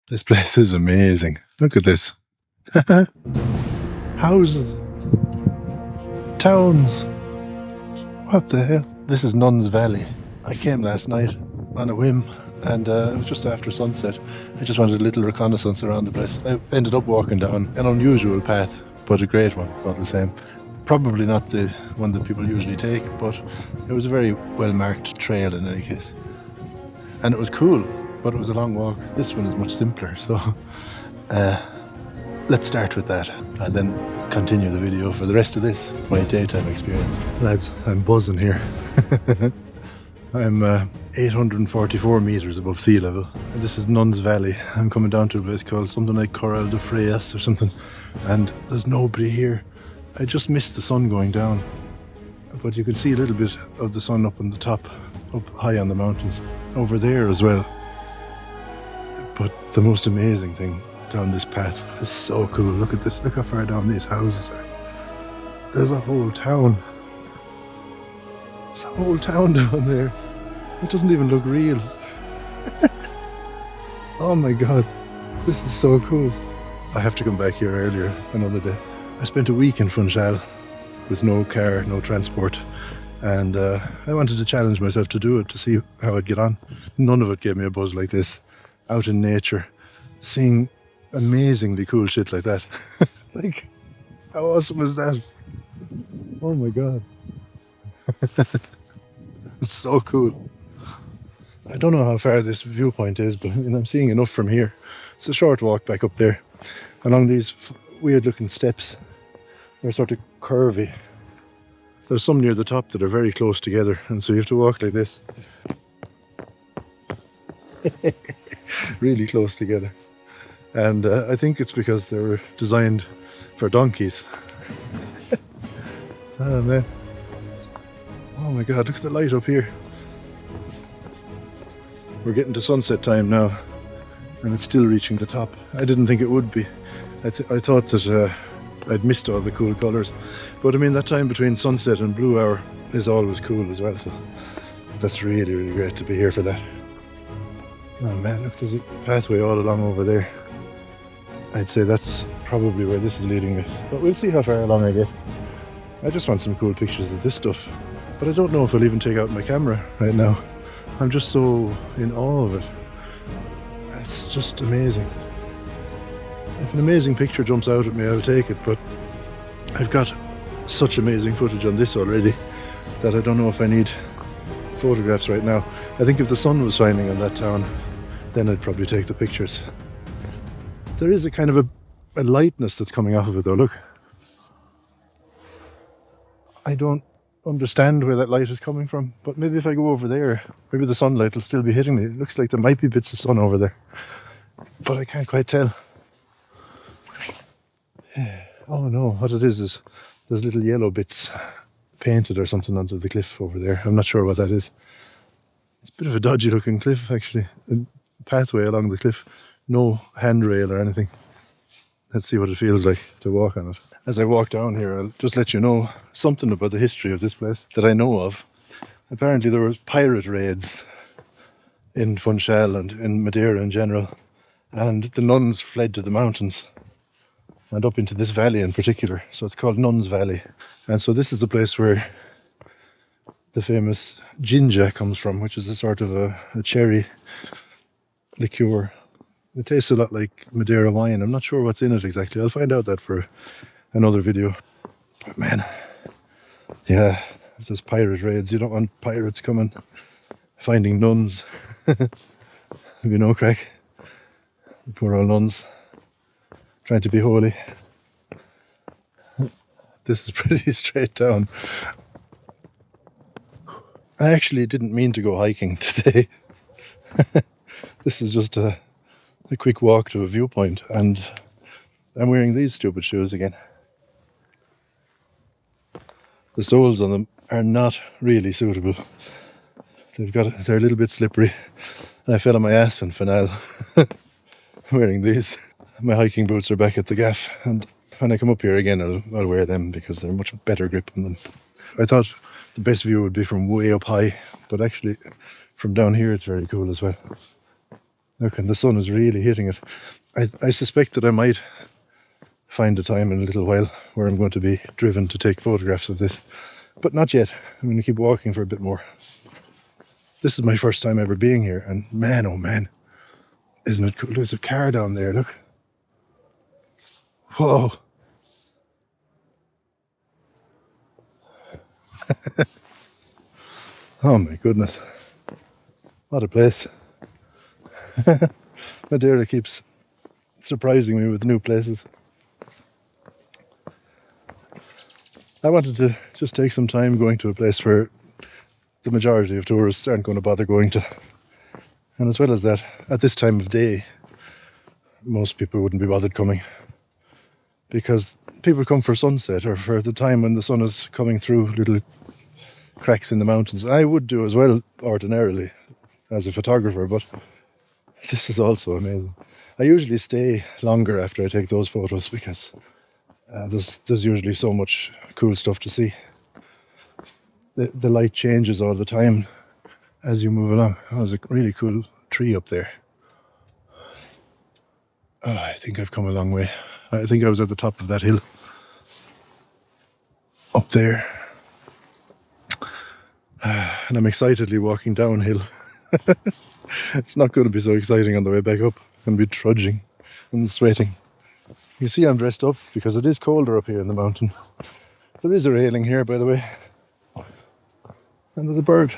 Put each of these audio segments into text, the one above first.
This place is amazing. Look at this. Houses. Towns. What the hell? This is Nuns Valley. I came last night on a whim and it was just after sunset. I just wanted a little reconnaissance around the place. I ended up walking down an unusual path, but a great one all the same. Probably not the one that people usually take, but it was a very well marked trail in any case. And it was cool, but it was a long walk. This one is much simpler, so let's start with that and then continue the video for the rest of this, my daytime experience. Lads, I'm buzzing here. I'm 844 meters above sea level. And this is Nuns Valley. I'm coming down to a place called something like Curral das Freiras or something, and there's nobody here. I just missed the sun going down, but you can see a little bit of the sun up on the top, up high on the mountains, over there as well. But the most amazing thing down this path is so cool. Look at this, look how far down these houses are. There's a whole town. There's a whole town down there. It doesn't even look real. Oh my god, this is so cool. I have to come back here earlier another day. I spent a week in Funchal with no car, no transport, and I wanted to challenge myself to do it, to see how I'd get on. None of it gave me a buzz like this. Out in nature, seeing amazingly cool shit like that. Like, how awesome is that? Oh my god. It's so cool. I don't know how far this viewpoint is, but I mean, I'm seeing enough from here. It's a short walk back up there, along these weird looking steps. They're sort of curvy. There's some near the top that are very close together, and so you have to walk like this. Really close together. And I think it's because they were designed for donkeys. Oh man. Oh my god, look at the light up here. We're getting to sunset time now, and it's still reaching the top. I didn't think it would be. I thought that I'd missed all the cool colours. But I mean, that time between sunset and blue hour is always cool as well, so that's really, really great to be here for that. Oh man, look, there's a pathway all along over there. I'd say that's probably where this is leading me, but we'll see how far along I get. I just want some cool pictures of this stuff, but I don't know if I'll even take out my camera right now. I'm just so in awe of it. It's just amazing. If an amazing picture jumps out at me, I'll take it, but I've got such amazing footage on this already that I don't know if I need photographs right now. I think if the sun was shining on that town, then I'd probably take the pictures. There is a kind of a lightness that's coming off of it though, look. I don't understand where that light is coming from, but maybe if I go over there, maybe the sunlight will still be hitting me. It looks like there might be bits of sun over there, but I can't quite tell. Oh no, what it is there's little yellow bits painted or something onto the cliff over there. I'm not sure what that is. It's a bit of a dodgy looking cliff actually. A pathway along the cliff, no handrail or anything. Let's see what it feels like to walk on it. As I walk down here, I'll just let you know something about the history of this place that I know of. Apparently there were pirate raids in Funchal and in Madeira in general, and the nuns fled to the mountains and up into this valley in particular. So it's called Nuns Valley. And so this is the place where the famous Ginja comes from, which is a sort of a cherry liqueur. It tastes a lot like Madeira wine. I'm not sure what's in it exactly. I'll find out that for another video. But man, yeah, if there's pirate raids, you don't want pirates coming, finding nuns. There'd be no crack. The poor old nuns, trying to be holy. This is pretty straight down. I actually didn't mean to go hiking today. This is just a quick walk to a viewpoint, and I'm wearing these stupid shoes again. The soles on them are not really suitable. They're a little bit slippery, and I fell on my ass in Finale wearing these. My hiking boots are back at the gaff, and when I come up here again I'll wear them because they're much better grip on them. I thought the best view would be from way up high, but actually from down here it's very cool as well. Look, and the sun is really hitting it. I suspect that I might find a time in a little while where I'm going to be driven to take photographs of this. But not yet. I'm going to keep walking for a bit more. This is my first time ever being here, and man, oh man, isn't it cool? There's a car down there, look. Whoa. Oh my goodness. What a place. Madeira keeps surprising me with new places. I wanted to just take some time going to a place where the majority of tourists aren't going to bother going to. And as well as that, at this time of day, most people wouldn't be bothered coming, because people come for sunset or for the time when the sun is coming through little cracks in the mountains. I would do as well ordinarily as a photographer, but this is also amazing. I usually stay longer after I take those photos because there's usually so much cool stuff to see. The light changes all the time as you move along. Oh, there's a really cool tree up there. Oh, I think I've come a long way. I think I was at the top of that hill. Up there. And I'm excitedly walking downhill. It's not going to be so exciting on the way back up. I'm going to be trudging and sweating. You see I'm dressed up because it is colder up here in the mountain. There is a railing here, by the way. And there's a bird.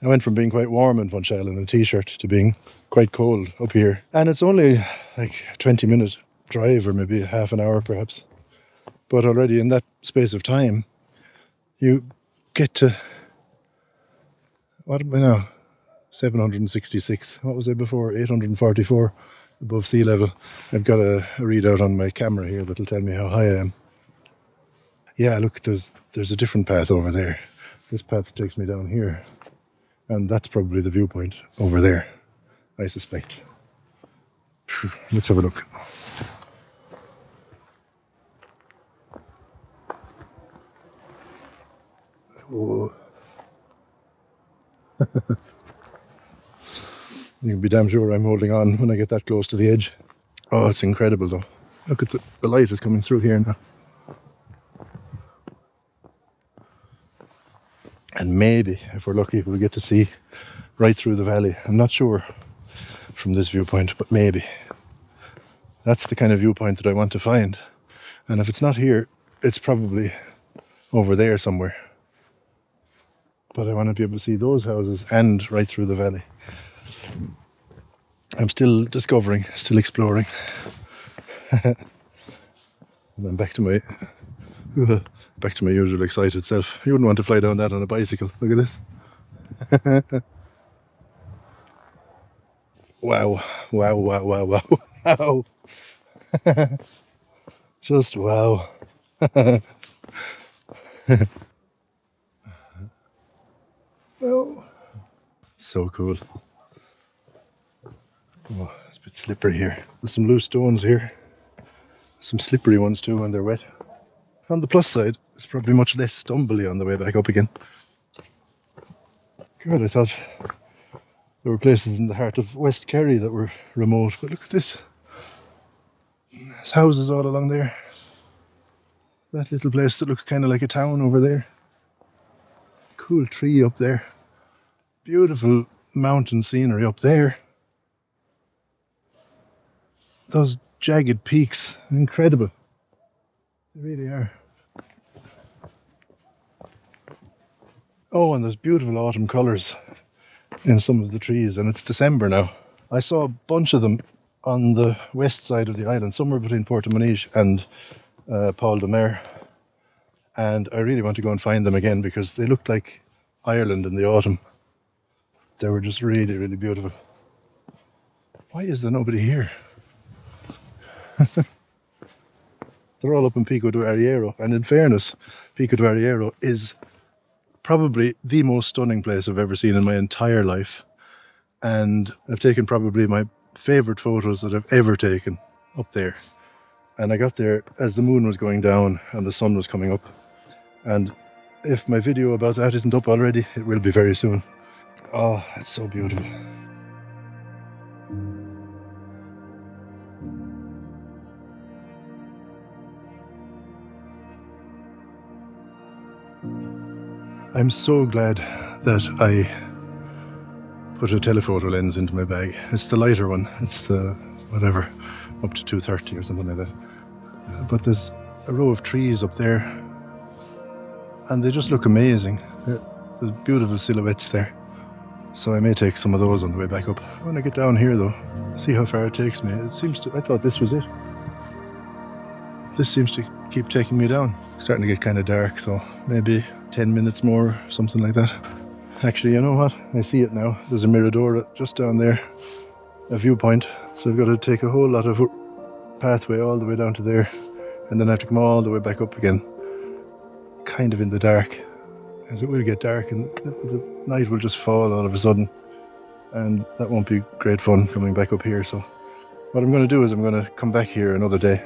I went from being quite warm in Funchal in a t-shirt to being quite cold up here. And it's only like a 20-minute drive, or maybe half an hour perhaps. But already in that space of time, you get to, what am I now? 766. What was I before? 844 above sea level. I've got a readout on my camera here that'll tell me how high I am. Yeah, look, there's a different path over there. This path takes me down here. And that's probably the viewpoint over there, I suspect. Let's have a look. Oh. You can be damn sure I'm holding on when I get that close to the edge. Oh, it's incredible though. Look at the light is coming through here now. And maybe, if we're lucky, we'll get to see right through the valley. I'm not sure from this viewpoint, but maybe. That's the kind of viewpoint that I want to find. And if it's not here, it's probably over there somewhere. But I want to be able to see those houses and right through the valley. I'm still discovering, still exploring. And I'm back to my usual excited self. You wouldn't want to fly down that on a bicycle. Look at this. Wow. Wow, wow, wow, wow, wow. Just wow. Oh. So cool. Oh, it's a bit slippery here. There's some loose stones here. Some slippery ones too when they're wet. On the plus side, it's probably much less stumbly on the way back up again. God, I thought there were places in the heart of West Kerry that were remote, but look at this. There's houses all along there. That little place that looks kind of like a town over there. Cool tree up there. Beautiful mountain scenery up there. Those jagged peaks, incredible. They really are. Oh, and there's beautiful autumn colours in some of the trees, and it's December now. I saw a bunch of them on the west side of the island, somewhere between Portamonige and Paul de Mer. And I really want to go and find them again because they looked like Ireland in the autumn. They were just really, really beautiful. Why is there nobody here? They're all up in Pico do Arriero, and in fairness, Pico do Arriero is probably the most stunning place I've ever seen in my entire life. And I've taken probably my favourite photos that I've ever taken up there. And I got there as the moon was going down and the sun was coming up. And if my video about that isn't up already, it will be very soon. Oh, it's so beautiful. I'm so glad that I put a telephoto lens into my bag. It's the lighter one. It's the whatever, up to 230 or something like that. But there's a row of trees up there and they just look amazing. There's beautiful silhouettes there. So I may take some of those on the way back up. When I get down here though, see how far it takes me. It seems to, I thought this was it. This seems to keep taking me down. It's starting to get kind of dark, so maybe 10 minutes more, something like that. Actually, you know what? I see it now. There's a mirador just down there, a viewpoint. So I've got to take a whole lot of pathway all the way down to there, and then I have to come all the way back up again, kind of in the dark, as it will get dark and the night will just fall all of a sudden, and that won't be great fun coming back up here. So what I'm going to do is I'm going to come back here another day.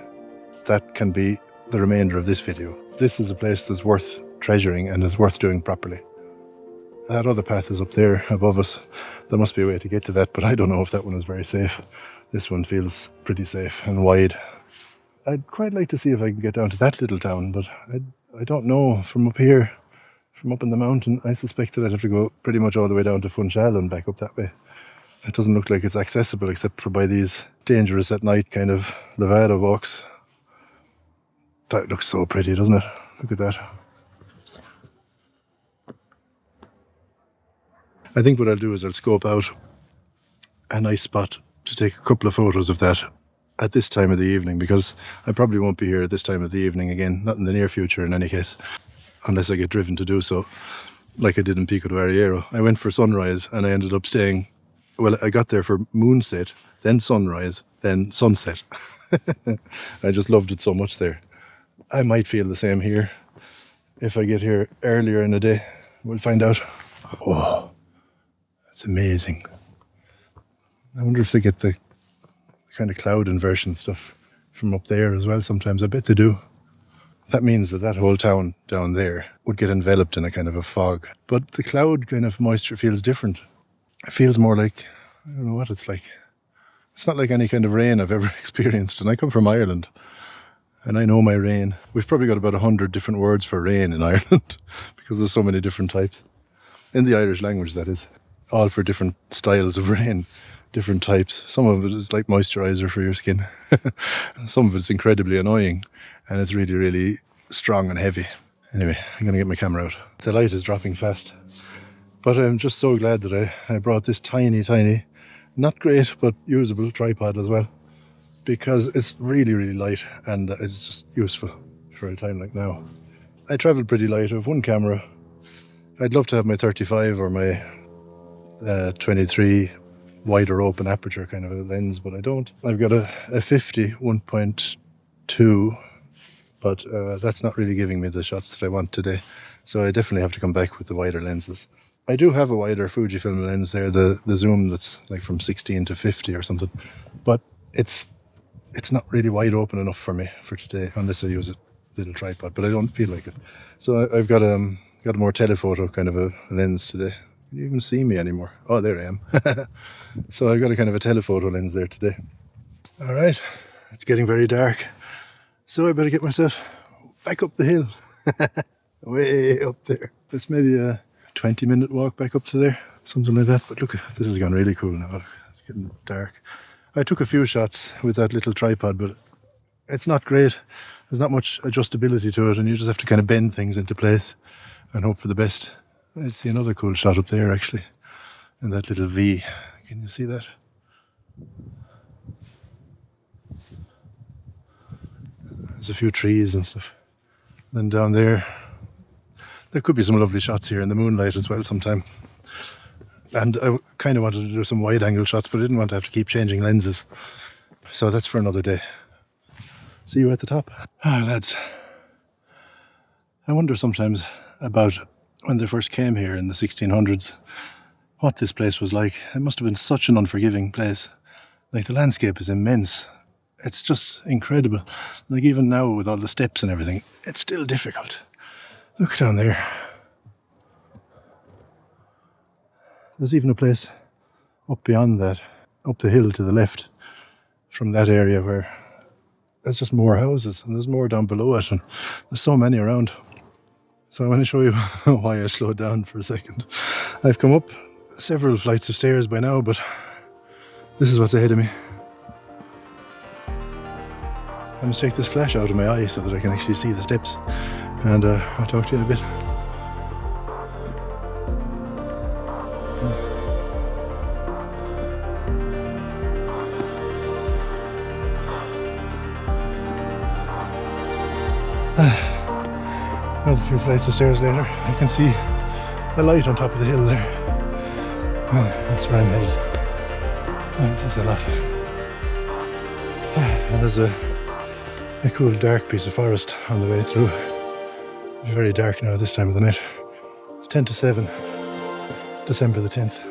That can be the remainder of this video. This is a place that's worth treasuring and is worth doing properly. That other path is up there above us. There must be a way to get to that, but I don't know if that one is very safe. This one feels pretty safe and wide. I'd quite like to see if I can get down to that little town, but I don't know. From up here, from up in the mountain, I suspect that I'd have to go pretty much all the way down to Funchal and back up that way. It doesn't look like it's accessible except for by these dangerous at night kind of levada walks. That looks so pretty, doesn't it? Look at that. I think what I'll do is I'll scope out a nice spot to take a couple of photos of that at this time of the evening, because I probably won't be here at this time of the evening again, not in the near future in any case, unless I get driven to do so, like I did in Pico de Arriero. I went for sunrise and I ended up staying, well, I got there for moonset, then sunrise, then sunset. I just loved it so much there. I might feel the same here if I get here earlier in the day. We'll find out. Oh, that's amazing. I wonder if they get the kind of cloud inversion stuff from up there as well sometimes. I bet they do. That means that that whole town down there would get enveloped in a kind of a fog. But the cloud kind of moisture feels different. It feels more like, I don't know what it's like. It's not like any kind of rain I've ever experienced. And I come from Ireland. And I know my rain. We've probably got about 100 different words for rain in Ireland because there's so many different types. In the Irish language, that is. All for different styles of rain, different types. Some of it is like moisturizer for your skin. Some of it's incredibly annoying and it's really, really strong and heavy. Anyway, I'm going to get my camera out. The light is dropping fast. But I'm just so glad that I brought this tiny, not great, but usable tripod as well, because it's really, really light and it's just useful for a time like now. I travel pretty light. I have one camera. I'd love to have my 35 or my 23 wider open aperture kind of a lens, but I don't. I've got a 50 1.2, but that's not really giving me the shots that I want today. So I definitely have to come back with the wider lenses. I do have a wider Fujifilm lens there, the zoom that's like from 16 to 50 or something, but it's not really wide open enough for me for today, unless I use a little tripod, but I don't feel like it. So I've got a more telephoto kind of a lens today. Can you even see me anymore? Oh, there I am. So I've got a kind of a telephoto lens there today. All right, it's getting very dark. So I better get myself back up the hill. Way up there. It's maybe a 20-minute walk back up to there, something like that. But look, this has gone really cool now. It's getting dark. I took a few shots with that little tripod, but it's not great. There's not much adjustability to it, and you just have to kind of bend things into place and hope for the best. I see another cool shot up there, actually, in that little V. Can you see that? There's a few trees and stuff. Then down there could be some lovely shots here in the moonlight as well sometime. And I kind of wanted to do some wide-angle shots, but I didn't want to have to keep changing lenses. So that's for another day. See you at the top. Ah, lads. I wonder sometimes about when they first came here in the 1600s, what this place was like. It must have been such an unforgiving place. Like, the landscape is immense. It's just incredible. Like even now with all the steps and everything, it's still difficult. Look down there. There's even a place up beyond that, up the hill to the left from that area where there's just more houses and there's more down below it and there's so many around. So I want to show you why I slowed down for a second. I've come up several flights of stairs by now, but this is what's ahead of me. I must take this flash out of my eye so that I can actually see the steps, and I'll talk to you in a bit. Another few flights of stairs later, I can see a light on top of the hill there. And that's where I'm headed. And there's a lot. And there's a cool dark piece of forest on the way through. It's very dark now this time of the night. It's 10 to 7, December the 10th.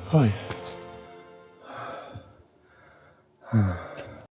Hi.